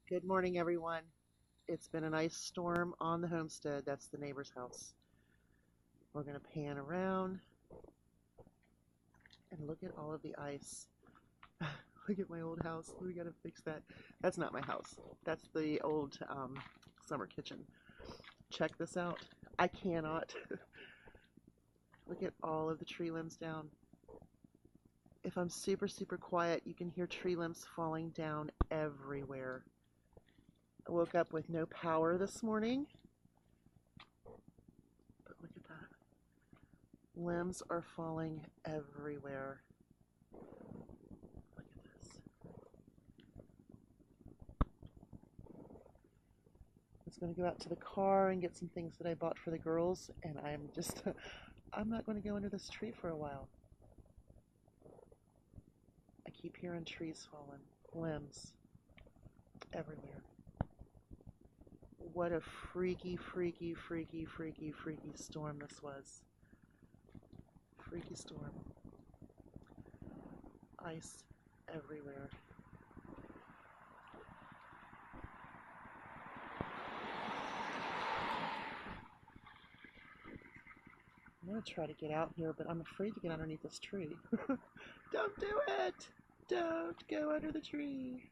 Good morning, everyone. It's been an ice storm on the homestead. That's the neighbor's house. We're going to pan around and look at all of the ice. Look at my old house. We got to fix that. That's not my house. That's the old summer kitchen. Check this out. I cannot. Look at all of the tree limbs down. If I'm super, super quiet, you can hear tree limbs falling down everywhere. I woke up with no power this morning. But look at that. Limbs are falling everywhere. Look at this. I was going to go out to the car and get some things that I bought for the girls, and I'm not going to go under this tree for a while. I keep hearing trees falling, limbs everywhere. What a freaky, freaky, freaky, freaky, freaky storm this was. Freaky storm. Ice everywhere. I'm going to try to get out here, but I'm afraid to get underneath this tree. Don't do it! Don't go under the tree.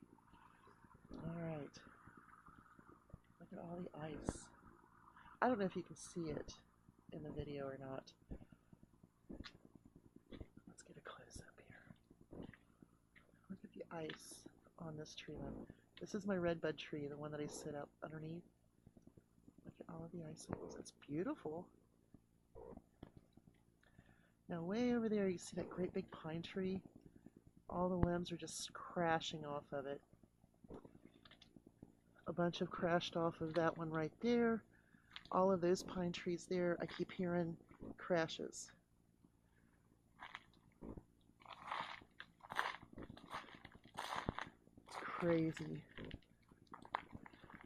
Alright. Look at all the ice. I don't know if you can see it in the video or not. Let's get a close up here. Look at the ice on this tree limb. This is my redbud tree, the one that I sit up underneath. Look at all of the icicles. It's beautiful. Now way over there you see that great big pine tree. All the limbs are just crashing off of it. A bunch have crashed off of that one right there. All of those pine trees there, I keep hearing crashes. It's crazy.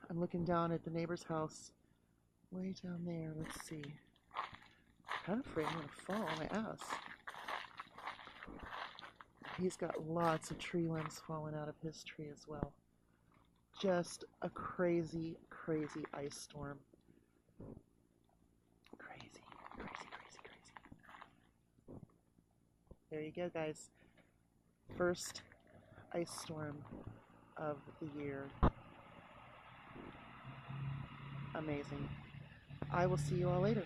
I'm looking down at the neighbor's house. Way down there, let's see. I'm kind of afraid I'm going to fall on my ass. He's got lots of tree limbs falling out of his tree as well. Just a crazy, crazy ice storm. Crazy, crazy, crazy, crazy. There you go, guys. First ice storm of the year. Amazing. I will see you all later.